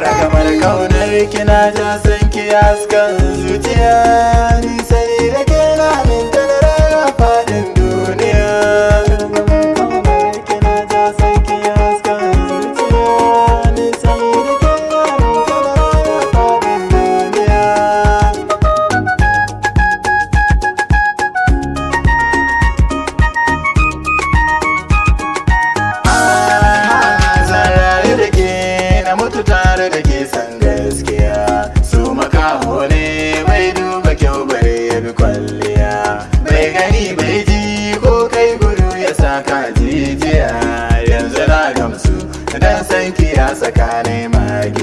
Ragamar kaunar kina ja san ki askan zuciya, ni sai da ke na minta da rana faɗin duniya. Ragamar kaunar kina ja san ki askan zuciya, ni sai da ke na minta da rana faɗin duniya. Zan rayu da ke na mutu tare da ke san gaskiya, su makaho ne bai duba kyau bare ya bi kwalliya, bai gani bai ji ko kai gudu ya saka jijiya. Yanzu na gamsu dan san ki ya saka ne magi